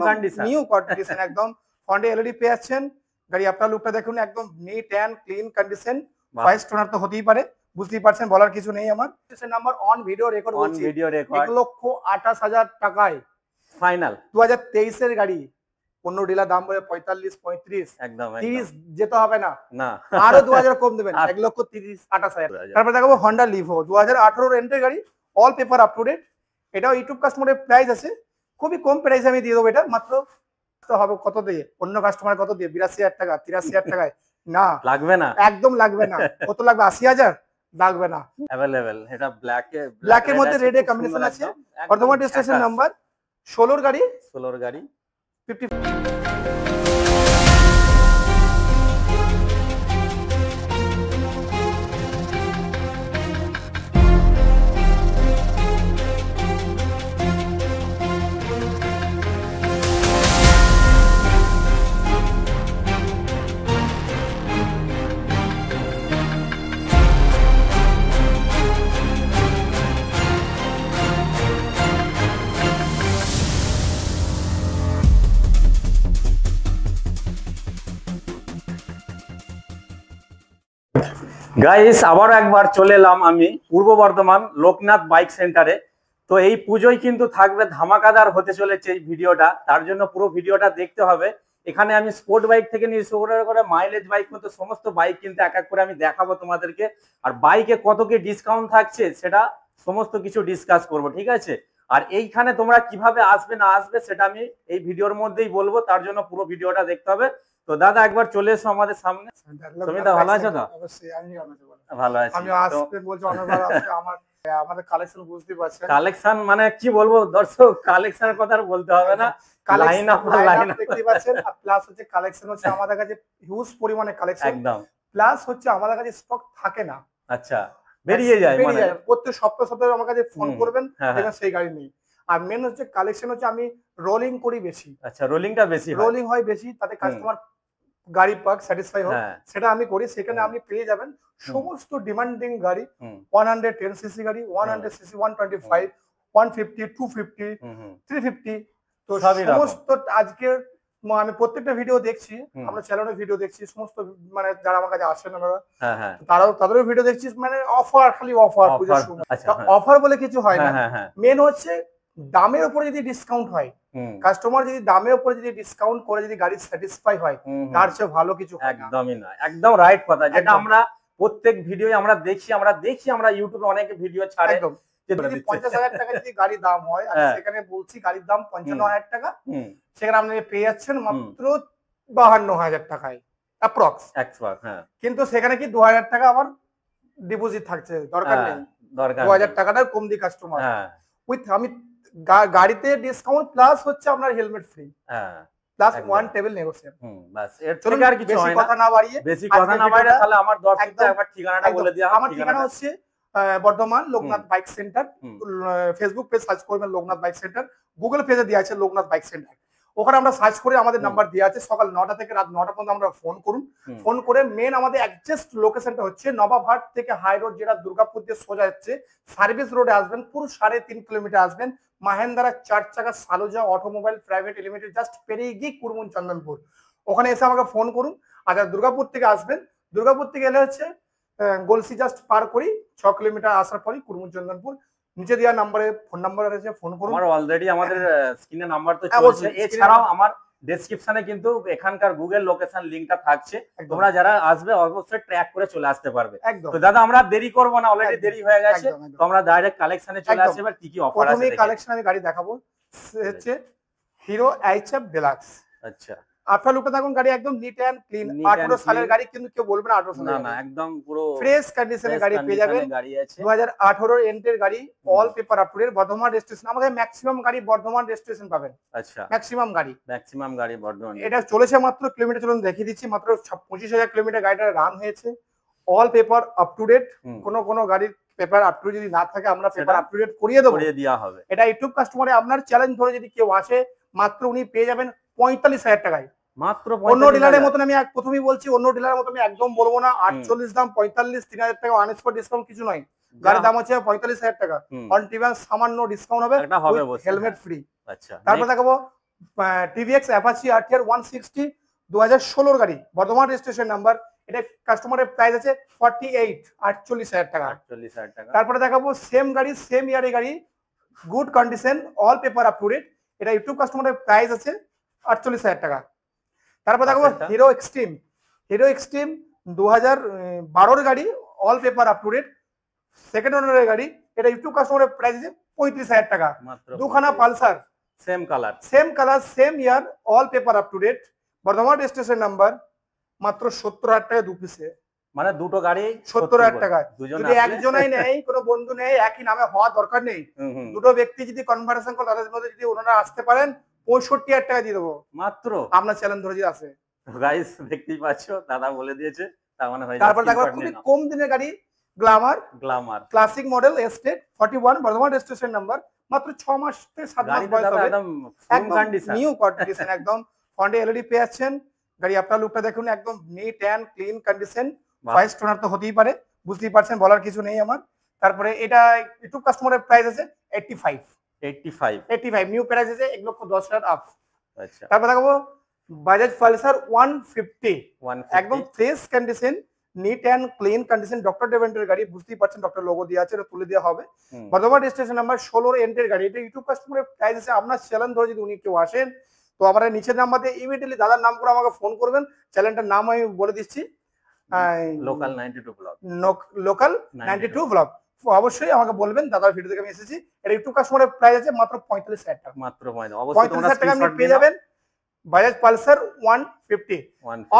Condition, new condition একদম। ফ্রন্টে LED পেয়ে যাচ্ছেন। গাড়ি আপনার লুকটা দেখুন, একদম neat and clean condition. Five স্টোনার তো হতেই পারে, বুঝতেই পারছেন, বলার কিছু নেই আমার। নাম্বার অন ভিডিও রেকর্ড বলছি, 1,28,000 টাকায় ফাইনাল 2023 এর গাড়ি। অন্য ডিলার দাম বলে 45-35, একদম 30 যেতে হবে না, না আরো 2000 কম দেবেন, 1,30,28,000। তারপর দেখাবো হন্ডা লিভো 2018 এন্ট্রি গাড়ি, all paper up to date. এটাও ইউটিউব কাস্টমারের প্রাইস আছে, খুবই কম প্রাইসে আমি দিয়ে দেবো এটা, মাত্র হবে কত দিয়ে, অন্য কাস্টমার কত দিয়ে, 82,000 টাকা 83,000 টাকায় না, লাগবে না, একদম লাগবে না। কত লাগবে, 80,000 লাগবে না। अवेलेबल এটা ব্ল্যাকের মধ্যে রেডে কম্বিনেশন আছে। বর্ধমান রেজিস্ট্রেশন নাম্বার 16 গাড়ি, 16 গাড়ি 50। গাইস আবারও একবার চলে এলাম আমি পূর্ব বর্ধমান লোকনাথ বাইক সেন্টারে। তো এই পুজোয় কিন্তু থাকবে ধামাকাদার হতে চলেছে এই ভিডিওটা, তার জন্য পুরো ভিডিওটা দেখতে হবে। এখানে আমি স্পোর্ট বাইক থেকে নিয়ে শুরু করে মাইলেজ বাইক মতো সমস্ত বাইক কিন্তু এক এক করে আমি দেখাবো তোমাদেরকে, আর বাইকে কত কি ডিসকাউন্ট থাকছে সেটা সমস্ত কিছু ডিসকাস করব, ঠিক আছে। আর এইখানে তোমরা কিভাবে আসবে না আসবে সেটা আমি এই ভিডিওর মধ্যেই বলবো, তার জন্য পুরো ভিডিওটা দেখতে হবে। তো দাদা একবার চলে এসো আমাদের সামনে। সুমিতা ভালো আছো তো? অবশ্যই আমি ভালো আছি। আমি আসবে বলছি অনেকবার আসছে, আমাদের কালেকশন বুঝতে পারছেন। কালেকশন মানে কি বলবো দর্শক, কালেকশনের কথা আর বলতে হবে না, লাইন আপ দেখতে পাচ্ছেন। আর প্লাস হচ্ছে কালেকশন হচ্ছে আমাদের কাছে হিউজ পরিমাণে কালেকশন, একদম। প্লাস হচ্ছে আমাদের কাছে স্টক থাকে না, আচ্ছা বেরিয়ে যায়, মানে প্রত্যেক সপ্তাহে আমার কাছে ফোন করবেন দেখবেন সেই গাড়ি নেই। আর মেন হচ্ছে কালেকশন হচ্ছে আমি রোলিং করি বেশি। আচ্ছা রোলিংটা বেশি, রোলিং হয় বেশি, তাতে কাস্টমার গাড়ি পাক স্যাটিসফাই হোক, সেটা আমি করি। সেখানে আপনি পেয়ে যাবেন সমস্ত ডিমান্ডিং গাড়ি, 110 সিসি গাড়ি, 100 সিসি, 125, 150, 250, 350। তো সমস্ত আজকের আমি প্রত্যেকটা ভিডিও দেখছি, আমরা চ্যানেলের ভিডিও দেখছি, সমস্ত মানে যারা আমার কাছে আসেন আমরা তাদেরও ভিডিও দেখছি, মানে অফার, খালি অফার, পুজোর সময় অফার বলে কিছু হয় না। মেন হচ্ছে দামের উপরে যদি ডিসকাউন্ট হয়, কাস্টমার যদি দামের উপরে যদি ডিসকাউন্ট করে যদি গাড়ি স্যাটিসফাই হয়, তার চেয়ে ভালো কিছু একদমই না। একদম রাইট কথা, যেটা আমরা প্রত্যেক ভিডিওই আমরা দেখি আমরা ইউটিউবে অনেক ভিডিও ছাড়ে। যদি 50,000 টাকা যদি গাড়ির দাম হয়, আমি সেখানে বলছি গাড়ির দাম 55,000 টাকা, সেখানে আপনি পেয়ে যাচ্ছেন মাত্র 52,000 টাকায় অ্যাপ্রক্স। কিন্তু সেখানে কি 2,000 টাকা আমার ডিপোজিট থাকছে, দরকার নেই, 2,000 টাকাটা কম দিই কাস্টমার উইথ আমি গাড়িতে ডিসকাউন্ট প্লাস হচ্ছে আপনার helmet free, plus one table negotiate. বাস এর থেকে আর কিছু হয় না, কথা না বাড়িয়ে বেশি কথা না বাড়িয়ে তাহলে আমার দর্শকদের একবার ঠিকানাটা বলে দিও। আমার ঠিকানা হচ্ছে Bardhaman Loknath bike centre. Facebook page search করবেন লোকনাথ বাইক সেন্টার, গুগল পেজে দেওয়া আছে লোকনাথ বাইক সেন্টার, ওখানে আমরা সার্চ করে আমাদের নাম্বার দেওয়া আছে। সকাল 9টা থেকে রাত 9টা পর্যন্ত আমরা ফোন করুন। ফোন করে মেন আমাদের অ্যাডজাস্ট লোকেশনটা হচ্ছে নবাবহাট থেকে হাই রোড, যেটা দুর্গাপুর দিয়ে সোজা যাচ্ছে, সার্ভিস রোডে আসবেন, পুরো 3.5 কিলোমিটার আসবেন, মাহেন্দ্রা 4 চাকা Saluja automobile private limited just পেরিয়ে গিয়ে কুরমুন চন্দনপুর, ওখানে এসে আমাকে ফোন করুন। আর দুর্গাপুর থেকে আসবেন, দুর্গাপুর থেকে এলে হচ্ছে গলসি জাস্ট পার করি 6 কিলোমিটার আসার পরই কুরমুন চন্দনপুর, নিচে দেওয়া নম্বরে ফোন নাম্বার আছে, ফোন করুন। আমার অলরেডি আমাদের স্ক্রিনে নাম্বার তো চলছে, এছাড়াও আমার ডেসক্রিপশনে কিন্তু এখানকার গুগল লোকেশন লিংকটা থাকছে, তোমরা যারা আসবে অবশ্যই ট্র্যাক করে চলে আসতে পারবে। তো দাদা আমরা দেরি করব না, অলরেডি দেরি হয়ে গেছে, তো আমরা ডাইরেক্ট কালেকশনে চলে আসি। এবার কি কি অফার আছে প্রথমে কালেকশন আমি গাড়ি দেখাবো, হচ্ছে হিরো এইচএফ ডিলাক্স। আচ্ছা আপনার লুকটা দেখুন, গাড়ি একদম নিট এন্ড ক্লিন, 18 সালের গাড়ি, কিন্তু কেউ বলবে না 18 সালের, না না একদম পুরো ফ্রেশ কন্ডিশনের গাড়ি পেয়ে যাবেন। 2018 এন্টের গাড়ি, all paper up to date, Bardhaman registration. আমাদের ম্যাক্সিমাম গাড়ি বর্ধমান রেজিস্ট্রেশন পাবেন। আচ্ছা ম্যাক্সিমাম গাড়ি বর্ধমান। এটা চলেছে মাত্র কিলোমিটার, চলুন দেখিয়ে দিচ্ছি, মাত্র 25,000 কিলোমিটার গাড়িটা রান হয়েছে, all paper up to date. কোনো গাড়ির পেপার আপ টু যদি না থাকে আমরা পেপার আপ টু ডেট করিয়ে দেবো, এটা ইউটিউব কাস্টমারে আপনার চ্যালেঞ্জ ধরে যদি কেউ আসে, মাত্র উনি পেয়ে যাবেন 45,000 টাকায় মাত্র। অন্য ডিলারের মতন আমি প্রথমেই বলছি, অন্য ডিলারের মতন আমি একদম বলবো না 48 দাম, 45, 3,000 টাকা অনস্পট ডিসকাউন্ট কিছু নয়, গাড়ির দাম হচ্ছে 45,000 টাকা, অন টিভান সামান্য ডিসকাউন্ট হবে, হেলমেট ফ্রি। আচ্ছা তারপর দেখাবো টিভিএক্স অ্যাপাচি আরটিআর 160 2016 গাড়ি, বর্ধমান রেজিস্ট্রেশন নাম্বার। এটা কাস্টমারের প্রাইস আছে 48,হাজার টাকা। 48,000 টাকা। তারপরে দেখাবো সেম গাড়ি, সেম ইয়ারের গাড়ি, good condition, all paper up to date. এটা ইউটিউব কাস্টমারের প্রাইস আছে 48,000 টাকা। তারপর দেখাবো হিরো এক্সট্রিম। হিরো এক্সট্রিম 2012 গাড়ি, all paper up to date, second ওনারের গাড়ি। এটা ইউটিউব কাস্টমারের প্রাইস আছে 35,000 টাকা। দুখানা Pulsar, same colour, same year, all paper up to date, Bardhaman registration number, মাত্র 70,000 টাকা দু পিসে। মানে দুটো গাড়ি 70,000 টাকা। যদি একজনই নেই, কোনো বন্ধু নেই, একই নামে হওয়া দরকার নেই, দুটো ব্যক্তি যদি কনভার্সেশন করে তাদের মধ্যে যদি ওনারা আসতে পারেন 65,000 টাকা দিয়ে দেবো মাত্র। আপনার চ্যালেঞ্জ ধরে আছে। গাইস দেখতেই পাচ্ছ, দাদা বলে দিয়েছে, তার মানে হয়ে যাবে। তারপর দেখো খুবই কম দিনের গাড়ি, Glamour classic model estate 41, Bardhaman registration number, মাত্র 6 মাস থেকে 7 মাস বয়স হবে, একদম নিউ কন্ডিশন, একদম ফন্টে এলইডি পেয়ে যাচ্ছেন। গাড়ি আপনার লুকটা দেখুন, একদম neat and clean condition. Five স্টোনার তো হতেই পারে, বুঝতেই পারছেন, বলার কিছু নেই আমার। তারপরে এটা ইউটিউব কাস্টমারের প্রাইস আছে 85 নিউ প্রাইস আছে 1,10,000 আপ। আচ্ছা, তারপর দেখাবো বাজাজ পালসার 150, একদম fresh condition, neat and clean condition, doctor ডেভেন্টের গাড়ি, বুঝতেই পারছেন ডক্টর লোগো দেওয়া আছে, এটা তুলে দেওয়া হবে। বর্ধমান রেজিস্ট্রেশন নাম্বার 16 এন্টের গাড়ি। এটা ইউটিউব কাস্টমারের প্রাইস আছে, আপনার চ্যানেল ধরে যদি উনি কেউ আসেন তো আমার নিচের নাম্বার দিয়ে ইমিডিয়েটলি দাদার নাম করে আমাকে ফোন করবেন। চ্যানেলটার নাম আমি বলে দিচ্ছি, লোকাল 92 ব্লগ। অবশ্যই আমাকে বলবেন দাদার ভিডিও থেকে আমি এসেছি। এটা ইউটিউব কাস্টমারের প্রাইস আছে মাত্র 45,000 টাকা। মাত্র 45,000 টাকা আপনি পেয়ে যাবেন বাজাজ পালসার 150।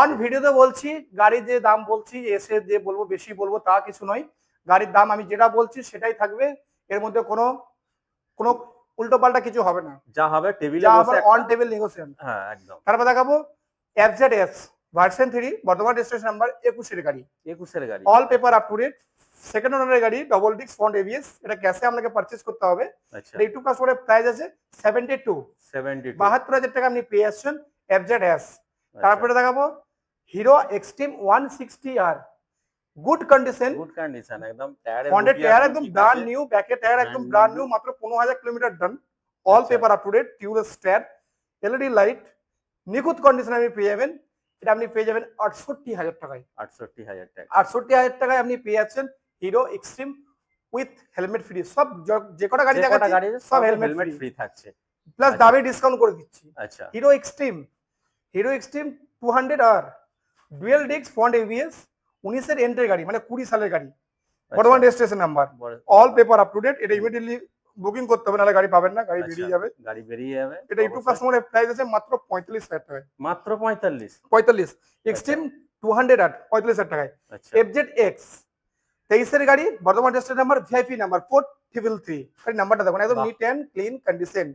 অন ভিডিওতে বলছি, গাড়ির যে দাম বলছি, এসে যে বলবো বেশি বলবো তা কিছু নয়। গাড়ির দাম আমি যেটা বলছি সেটাই থাকবে, এর মধ্যে কোনো উল্টো পাল্টা কিছু হবে না, যা হবে টেবিলে বসে অন টেবিল নেগোসিয়েশন। হ্যাঁ একদম। তারপর দেখাবো FZS version 3, Bardhaman registration number 21 গাড়ি, all paper up to date, second ওনারের গাড়ি, ডবল ডিস্ক ফ্রন্ট এবিএস। এটা ক্যাশে আপনাকে পারচেজ করতে হবে। এটা ইউটিউব কাস্টমারের প্রাইস আছে 72,000 টাকা আপনি পেয়ে আসছেন এফজেডএস। তারপরে দেখাবো hero extreme 160R, good condition, একদম ফ্রন্টের টায়ার একদম ব্র্যান্ড নিউ, ব্যাকের টায়ার একদম ব্র্যান্ড নিউ, মাত্র 15,000 kilometre done, all paper up to date, tubeless start, LED light, নিখুঁত কন্ডিশন আপনি পেয়ে যাবেন। এটা আপনি পেয়ে যাবেন 68,000 টাকায়। 68,000 টাকায় আপনি পেয়ে যাচ্ছেন Hero Xtreme with helmet free. সব যে কটা গাড়ি দেখাচ্ছি সব হেলমেট ফ্রি থাকছে, প্লাস দামে ডিসকাউন্ট করে দিচ্ছি। আচ্ছা, Hero Xtreme 200R, dual disc front ABS, 19 এর এন্টের গাড়ি, মানে 20 সালের গাড়ি, Bardhaman registration number, all paper up to date. এটা ইমিডিয়েটলি বুকিং করতে হবে, নাহলে গাড়ি পাবেন না, গাড়ি বেরিয়ে যাবে। এটা ইউটিউব কাস্টমারের প্রাইস আছে মাত্র 45,000 টাকায়। মাত্র 45 এক্সট্রিম 200R 45,000 টাকায়। এফজেডএক্স 23 এর গাড়ি, Bardhaman registration number, VIP number 4333। এই নাম্বারটা দেখুন, একদম neat and clean condition,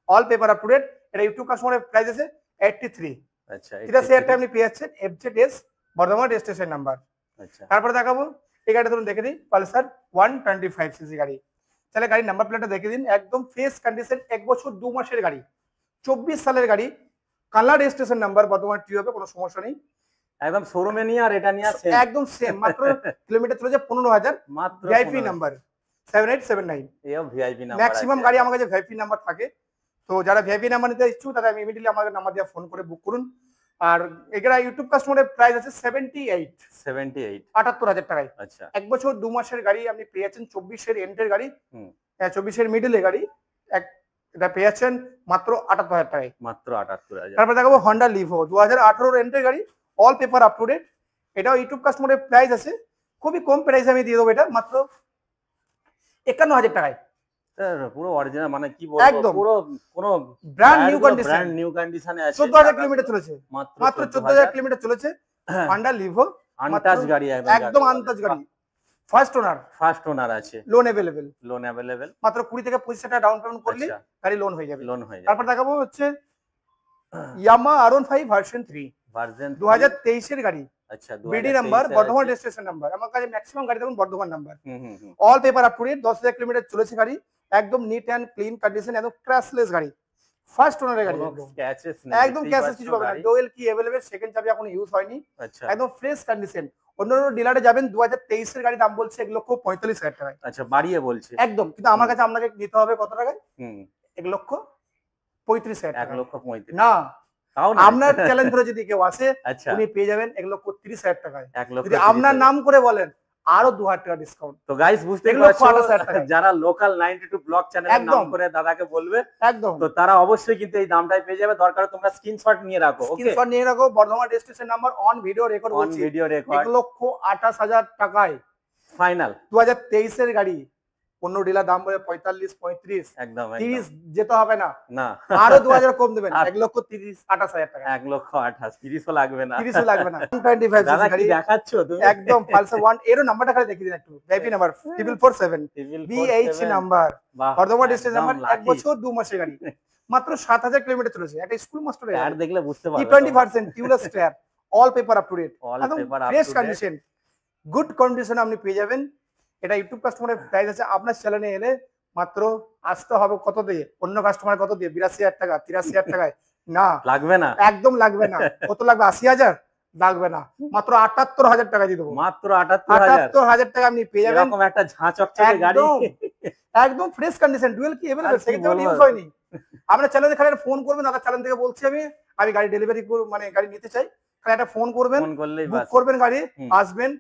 all paper up to date. এটা ইউটিউব কাস্টমারের প্রাইস আছে 83। আচ্ছা, এটা শেয়ারটা আপনি পেয়ে যাচ্ছেন এফজেডএস, বর্ধমান রেজিস্ট্রেশন নাম্বার। আচ্ছা, তারপরে দেখাবো এই গাড়িটা ধরুন দেখে দিই, পালসার 125cc গাড়ি। তাহলে গাড়ির নাম্বার প্লেটটা দেখে দিন, একদম ফ্রেশ কন্ডিশন, 1 বছর 2 মাসের গাড়ি, 24 সালের গাড়ি, কালার রেজিস্ট্রেশন নাম্বার, বর্ধমান টি হবে, কোনো সমস্যা নেই, একদম শোরুমে নিয়ে আর এটা নিয়ে একদম সেম। মাত্র কিলোমিটার চলেছে 15,000, মাত্র ভিআইপি নাম্বার 7879। এও ভিআইপি নাম্বার, ম্যাক্সিমাম গাড়ি আমার কাছে ভিআইপি নাম্বার থাকে। তো যারা ভিআইপি নাম্বার নিতে ইচ্ছুক তারা ইমিডিয়েটলি আমাদের নাম্বার দিয়ে ফোন করে বুক করুন। আর এগুলা ইউটিউব কাস্টমারের প্রাইস আছে 78,000 টাকায়। আচ্ছা, 1 বছর 2 মাসের গাড়ি আপনি পেয়ে যাচ্ছেন, 24 এর এন্ডের গাড়ি, 24 এর মিডলের গাড়ি, এটা পেয়ে যাচ্ছেন মাত্র 78,000 টাকায়। মাত্র 78,000। তারপর দেখাবো হন্ডা লিভো 2018 এর এন্ডের গাড়ি, all paper up to date. এটাও ইউটিউব কাস্টমারের প্রাইস আছে, খুবই কম প্রাইসে আমি দিয়ে দেবো, এটা মাত্র 51,000 টাকায়। পুরো অরিজিনাল, মানে কি বলবো, একদম পুরো কোনো ব্র্যান্ড নিউ কন্ডিশনে আছে। 14,000 কিলোমিটার চলেছে, মাত্র 14,000 কিলোমিটার চলেছে। হন্ডা লিভো আনটাচ গাড়ি, একদম আনটাচ গাড়ি, ফার্স্ট ওনার আছে, লোন अवेलेबल, মাত্র 20 থেকে 25,000 টাকা ডাউন পেমেন্ট করলে গাড়ি লোন হয়ে যাবে। তারপর দেখাবো হচ্ছে ইয়ামাহা R15 ভার্সন 3, 2023 এর গাড়ি। আচ্ছা, BD number, Bardhaman registration number. আমার কাছে ম্যাক্সিমাম গাড়ি দেখুন Bardhaman number, all paper up to date, 10,000 kilometre চলেছে গাড়ি, একদম নিট এন্ড ক্লিন কন্ডিশন, একদম ক্র্যাশলেস গাড়ি, ফার্স্ট ওনারের গাড়ি, একদম ক্যাশেস কিছু হবে না। ডুয়েল কি अवेलेबल, সেকেন্ড চাবি এখন ইউজ হয়নি, একদম ফ্রেশ কন্ডিশন। অন্যান্য ডিলারে যাবেন 2023 এর গাড়ি দাম বলছে 1,45,000 টাকায়। আচ্ছা, বাড়িয়ে বলছে একদম, কিন্তু আমার কাছে আপনাকে নিতে হবে কত টাকায়? 1,45,000 35,000 টাকা। 1,35,000 না, তাও না আপনার চ্যালেঞ্জ ধরে যদি কেউ আসে আচ্ছা উনি পেয়ে যাবেন 1,30,000 টাকায়। 1,30,000 যদি আপনার নাম করে বলেন আরো 2,000 টাকা ডিসকাউন্ট। তো গাইস বুঝতেই 1,28,000 পারছো টাকায়। যারা লোকাল 92 ব্লগ চ্যানেলের নাম একদম। করে দাদাকে বলবে একদম তো তারা অবশ্যই কিন্তু এই দামটাই পেয়ে যাবে। দরকার তোমরা স্ক্রিনশট নিয়ে রাখো। ওকে, স্ক্রিনশট নিয়ে রাখো। Bardhaman registration number on video record on বলছি ভিডিও রেকর্ড 1,28,000 টাকায় ফাইনাল 2023 এর গাড়ি। অন্য ডিলার দাম বলে 45, 35, একদম 30 যেতে হবে না, না আরো 2,000 কম দেবেন। আর 1,28,000 টাকা। 1,28,000 30ও লাগবে না 30 ও লাগবে না। 125 দাদা সিসি কি গাড়ি দেখাচ্ছ তুমি একদম পালসার 1 এরও নাম্বারটা খালি দেখিয়ে দিন একটু। VIP number 447 BH number, Bardhaman district number, 1 বছর 2 মাসের গাড়ি, মাত্র 7,000 কিলোমিটার চলেছে। একটা স্কুল মাস্টার আর দেখলে বুঝতে পারবে E20% tubeless tyre, all paper up to date, All একদম paper up fresh to date। Condition, good কন্ডিশনে আপনি পেয়ে যাবেন। এটা ইউটিউব কাস্টমারের প্রাইস আছে। আপনার চ্যানেলে এলে মাত্র আসতে হবে কত দিয়ে, অন্য কাস্টমার কত দিয়ে, 82,000 টাকা, 83,000 টাকায় না, লাগবে না একদম লাগবে না। কত লাগবে, 80,000 লাগবে না, মাত্র 78,000 টাকা দিয়ে দেবো। মাত্র 78,000 78,000 টাকা আপনি পেয়ে যাবেন। এরকম একটা ঝাঁ চকচকে গাড়ি একদম একদম ফ্রেশ কন্ডিশন, ডুয়েল কি এভেলেবল, আর কি সেকেন্ড বলবো? ইউজ হয়নি। আপনার চ্যানেলে খালি ফোন করবেন, দাদা চ্যানেল থেকে বলছি আমি গাড়ি ডেলিভারি মানে গাড়ি নিতে চাই, খালি একটা ফোন করবেন, ফোন করলেই বুক বাস করবেন গাড়ি, হুম। আসবেন,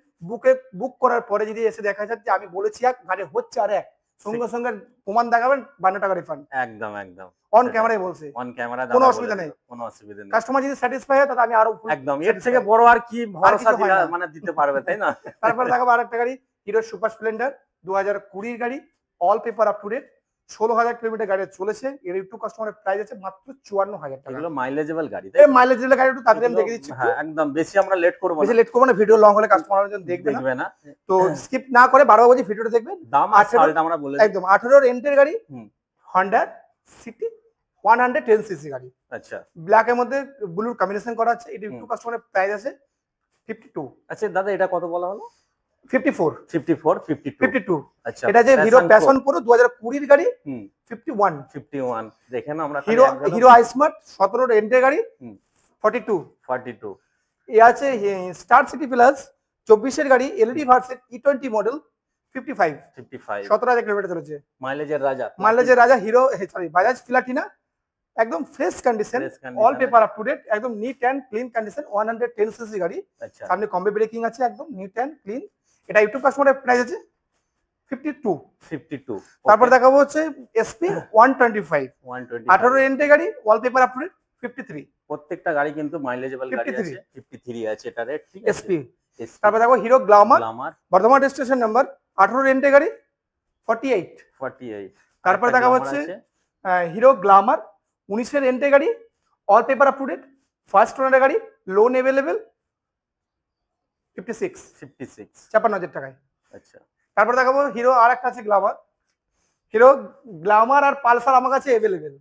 বুক করার পরে যদি এসে দেখা যাচ্ছে আমি বলেছি এক, গাড়ি হচ্ছে আর এক, সঙ্গে সঙ্গে প্রমাণ দেখাবেন, 52 টাকা রিফান্ড একদম একদম অন ক্যামেরায় বলছে। অন ক্যামেরা কোনো অসুবিধা নেই। কোনো অসুবিধা নেই কাস্টমার যদি স্যাটিসফাই হয় তাহলে আমি আরো একদম এর থেকে বড় আর কি ভরসা কিছু হয় না। মানে দিতে পারবে তাই না তারপরে দেখাবো আরেকটা গাড়ি, হিরো সুপার স্প্লেন্ডার 2020 গাড়ি, all paper up to date, 16,000 kilometre গাড়ি চলেছে। এর একটু কাস্টমারের প্রাইস আছে মাত্র 54,000 টাকা। এগুলো মাইলেজেবল গাড়ি এই মাইলেজ দিলে গাড়ি একটু তাড়াতাড়ি আমি দেখে দিচ্ছি। হ্যাঁ একদম বেশি আমরা লেট করব বেশি না লেট করবো না, ভিডিও লং হলে কাস্টমার দেখবে না। দেখবে না তো স্কিপ না করে 12 বাজে ভিডিওটা দেখবেন। দাম আছে 18 অলরেডি আমরা বলে একদম 18 রেন্টের গাড়ি, হুম। হন্ডা সিটি 110 সিসি গাড়ি, আচ্ছা ব্ল্যাক এর মধ্যে ব্লুর কম্বিনেশন করা আছে। এটা একটু কাস্টমারের প্রাইস আছে 52, আচ্ছা দাদা এটা কত বলা হলো 54, 54 52 52। আচ্ছা এটা যে হিরো প্যাশন প্রো 2020 এর গাড়ি, হুম 51। 51 দেখেন আমরা হিরো আই স্মার্ট 17 রেন্টের গাড়ি, হুম। 42। 42 এ আছে স্টার সিটি প্লাস 24 এর গাড়ি, LED version E20 model, 55, 55 17,000 kilometre চলেছে। মাইলেজের রাজা মাইলেজের রাজা হিরো, সরি বাজাজ প্লাটিনা, একদম fresh condition, Fresh condition all paper up to date, একদম neat and clean condition, 110 CC গাড়ি, আচ্ছা সামনে কম্বে ব্রেকিং আছে, একদম নিট অ্যান্ড ক্লিন। এটা ইউটিউব কাস্টমারের প্রাইস আছে 52। 52 তারপর দেখাবো হচ্ছে এসপি 125, 120 18 রেন্টের গাড়ি, all paper up to date, 53 প্রত্যেকটা গাড়ি কিন্তু মাইলেজেবল গাড়ি 53 আছে 53 আছে এটা রেট ঠিক আছে এসপি। তারপর দেখো hero Glamour, Glamour Bardhaman registration number, 18 রেন্টের গাড়ি, 48। 48 তারপর আরেকটা দেখা Glamour হচ্ছে আছে, হিরো গ্ল্যামার 19 রেন্টের গাড়ি, all paper up to date, first ওনারের গাড়ি, লোন অ্যাভেলেবেল, 56, 56 56,000 টাকায়। আচ্ছা তারপর দেখাবো হিরো আর একটা আছে গ্ল্যামার, হিরো গ্ল্যামার আর পালসার আমার কাছে অ্যাভেলেবেল।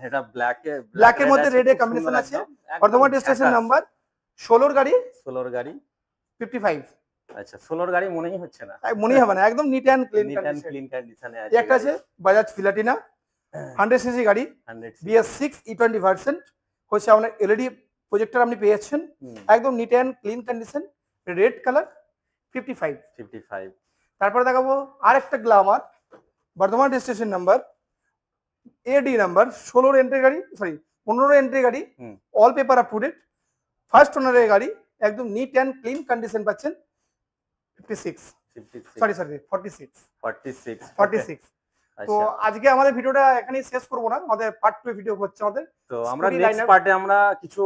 এটা ব্ল্যাক এর মধ্যে রেড এর কম্বিনেশন আছে, বর্ধমান রেজিস্ট্রেশন নাম্বার, 16 গাড়ি, 16 গাড়ি 55। আচ্ছা 16 গাড়ি মনেই হচ্ছে না মনেই হবে না, একদম neat and clean neat and condition. Clean কন্ডিশনে আছে একটা আছে বাজাজ প্লাটিনা 100 সিসি গাড়ি, 100 BS6 E20 ভার্সন, হচ্ছে আপনার এলইডি প্রজেক্টর আপনি পেয়ে যাচ্ছেন, একদম neat and clean condition, red colour, 55। 55 তারপরে দেখাবো আরেকটা Glamour, Bardhaman registration number, AD number, 16 entry গাড়ি, সরি 15 এন্ট্রি গাড়ি, হুম। All paper up to date, first ওনারের গাড়ি, একদম নিট অ্যান্ড ক্লিন কন্ডিশন পাচ্ছেন, 56, 56 সরি 46, 46 46। তো আচ্ছা আজকে আমাদের ভিডিওটা এখানেই শেষ করবো না, আমাদের পার্ট 2 ভিডিও হচ্ছে আমাদের। তো আমরা Scooty নেক্সট lineup- পার্টে আমরা কিছু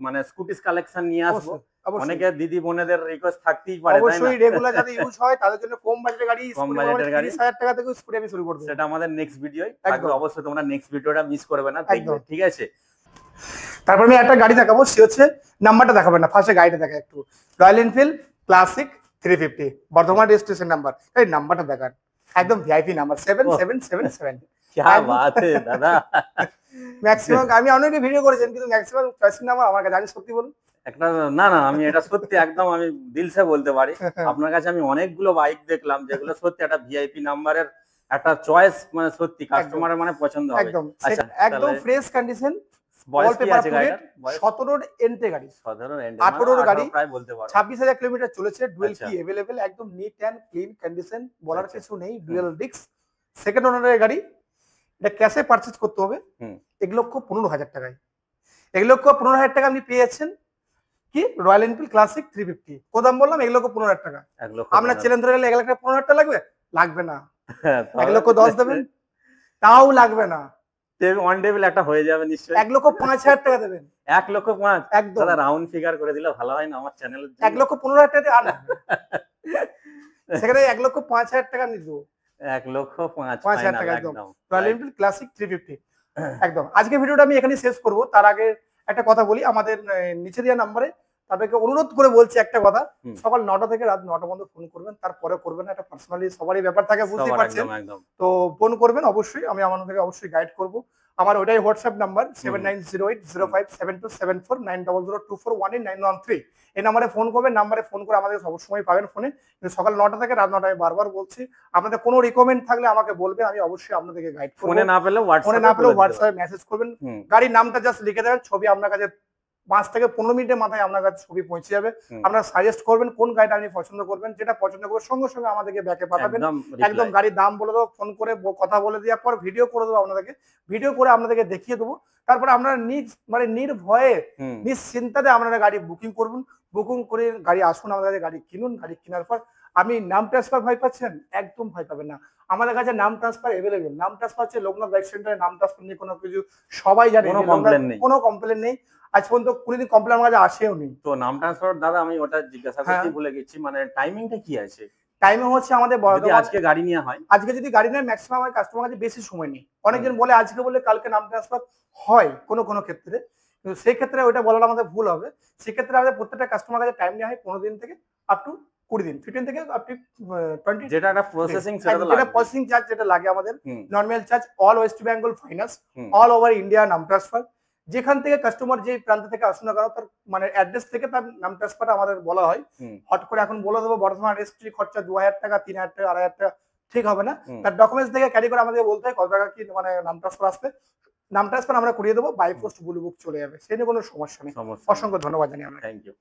মানে স্কুটিস কালেকশন নিয়ে আসবো অবশ্যই অনেকে দিদি বোনেদের রিকোয়েস্ট থাকতেই পারে তাই না অবশ্যই রেগুলার যাতে ইউজ হয় তাদের জন্য কম বাজেটের গাড়ি, কম বাজেটের গাড়ি। 30,000 টাকা থেকে স্কুটি আমি শুরু করবো। সেটা আমাদের নেক্সট ভিডিওই একদম। থাকবে অবশ্যই তোমরা নেক্সট ভিডিওটা মিস করবে না দেখবে একদম। ঠিক আছে তারপর আমি একটা গাড়ি দেখাবো, সে হচ্ছে নাম্বারটা দেখাবেন না, ফার্স্টে গাড়িটা দেখা একটু, royal Enfield classic 350, Bardhaman registration number. এই নাম্বারটা দেখান, একদম ভিআইপি নাম্বার 7777। क्या बात है দাদা ম্যাক্সিমাম আমি অনেকে ভিডিও করেছেন কিন্তু ম্যাক্সিমাম চয়েস নাম্বার আমার কাছে, আমি সত্যি বলুন একটা না না আমি এটা সত্যি একদম আমি দিলসে বলতে পারি আপনার কাছে আমি অনেকগুলো বাইক দেখলাম যেগুলো সত্যি একটা ভিআইপি নাম্বারের একটা চয়েস মানে সত্যি কাস্টমারের মানে পছন্দ হবে একদম আচ্ছা একদম ফ্রেশ কন্ডিশন, বয়স কি পেপার আছে গাড়িটার বয়স 17 এন্ট্রি গাড়ি, সাধারণ এন্ড 18 গাড়ি, প্রায় বলতে পারো 26,000 কিলোমিটার চলেছে, ডুয়েল আচ্ছা। কি अवेलेबल, একদম নিট অ্যান্ড ক্লিন কন্ডিশন, বলার আচ্ছা। কিছু নেই, ডুয়েল ডিস্ক, সেকেন্ড ওনারের গাড়ি, এটা ক্যাশে পারচেজ করতে হবে হুম। 1,15,000 টাকায়। 1,15,000 টাকা আপনি পেয়েছেন কি রয়্যাল এনফিল্ড ক্লাসিক 350। কত দাম বললাম? 1,15,000 টাকা। 1,15,000 আপনার চ্যালেঞ্জ ধরে গেলে 1,15,000 টাকা লাগবে? লাগবে না। হ্যাঁ, তাহলে 1,10,000 দেবেন? তাও লাগবে না। ওয়ান টেবিল একটা হয়ে যাবে নিশ্চয়ই। 1,05,000 টাকা দেবেন। 1,05,000 একদম। দাদা রাউন্ড ফিগার করে দিলে ভালো হয় না আমার চ্যানেলের জন্য? 1,15,000 টাকা দিয়ে আর লাগবে না। সেখানে 1,05,000 টাকা নিয়ে দেবো। 1,05,000 5,000 ফাইনাল টাকা একদম। একদম। রয়্যাল এনফিল্ড ক্লাসিক 350 একদম। আজকে ভিডিওটা আমি এখানেই শেষ করব। তার আগে একটা কথা বলি, আমাদের নিচে দেওয়া নাম্বারে তাদেরকে অনুরোধ করে বলছি একটা কথা, হুম। সকাল 9টা থেকে রাত 9টা পর্যন্ত ফোন করবেন, তারপরে করবেন না। এটা পার্সোনালি সবারই ব্যাপার থাকে, বুঝতেই সবার পারছেন। একদম একদম। তো ফোন করবেন অবশ্যই, আমি আপনাদেরকে অবশ্যই গাইড করব। আমার ওটাই হোয়াটসঅ্যাপ নাম্বার 7908057274 9002418913। এই নাম্বারে ফোন করবেন। নাম্বারে ফোন করে আমাদের সবসময় পাবেন ফোনে। কিন্তু সকাল 9টা থেকে রাত 9টায় বারবার বলছি, আপনাদের কোনো রিকমেন্ড থাকলে আমাকে বলবেন, আমি অবশ্যই আপনাদেরকে গাইড করব। ফোনে না পেলেও ফোনে না পেলেও হোয়াটসঅ্যাপে মেসেজ করবেন। হুম। গাড়ির নামটা জাস্ট লিখে দেবেন, ছবি আপনার কাছে 5 থেকে 15 মিনিটের মাথায় আপনার কাছে ছবি পৌঁছে যাবে। আপনারা সাজেস্ট করবেন কোন গাড়িটা আপনি পছন্দ করবেন, যেটা পছন্দ করবেন সঙ্গে সঙ্গে আমাদেরকে ব্যাকে পাঠাবেন। একদম গাড়ির দাম বলে দেবো, ফোন করে কথা বলে দেওয়ার পর ভিডিও করে দেবো আপনাদেরকে। ভিডিও করে আপনাদেরকে দেখিয়ে দেবো। তারপরে আপনারা নির্ভয়ে নিশ্চিন্তাতে আপনারা গাড়ি বুকিং করবেন। বুকিং করে গাড়ি আসুন আমাদের কাছে, গাড়ি কিনুন। গাড়ি কেনার পর আমি নাম ট্রান্সফার ভয় পাচ্ছেন? একদম ভয় পাবেন না। আমাদের কাছে নাম ট্রান্সফার এভেলেবেল। নাম ট্রান্সফার হচ্ছে লোকনাথ বাইক সেন্টারে নাম ট্রান্সফার নিয়ে কোনো কিছু সবাই জানে, কোনো কমপ্লেন নেই। আজ পর্যন্ত কোনোদিন কমপ্লেন আমার কাছে আসেও নি। তো নাম ট্রান্সফার দাদা আমি ওটা জিজ্ঞাসা করতে ভুলে গেছি, মানে টাইমিংটা কি আছে? টাইমিং হচ্ছে আমাদের যদি আজকে গাড়ি নেওয়া হয়, আজকে যদি গাড়ি নেয় ম্যাক্সিমাম আমার কাস্টমার কাছে বেশি সময় নেই। অনেকজন বলে আজকে বলে কালকে নাম ট্রান্সফার হয় কোনো কোনো ক্ষেত্রে, কিন্তু সেই ক্ষেত্রে ওইটা বলাটা আমাদের ভুল হবে। সেক্ষেত্রে আমাদের প্রত্যেকটা কাস্টমার কাছে টাইম নেওয়া হয় 15 দিন থেকে আপ টু 20 দিন, 15 থেকে আপ টু 20। যেটা একটা প্রসেসিং যেটা প্রসেসিং চার্জ যেটা লাগে আমাদের, normal charge all West Bengal finance, all over India নাম ট্রান্সফার। যেখান থেকে কাস্টমার যে প্রান্ত থেকে আসুন না কেন, তার মানে অ্যাড্রেস থেকে তার নাম ট্রান্সফারটা আমাদের বলা হয়। হট করে এখন বলে দেবো বর্তমান রেজিস্ট্রি খরচা 2,000 টাকা, 3,000 টাকা, 2,500 টাকা, ঠিক হবে না। তার ডকুমেন্টস থেকে ক্যারি করে আমাদের বলতে হয় কত টাকা কি মানে নাম ট্রান্সফার আসবে। নাম ট্রান্সফার আমরা করিয়ে দেবো, বাই পোস্ট ব্লু বুক চলে যাবে, সে নিয়ে কোনো সমস্যা নেই। অসংখ্য ধন্যবাদ জানি আমরা। Thank you.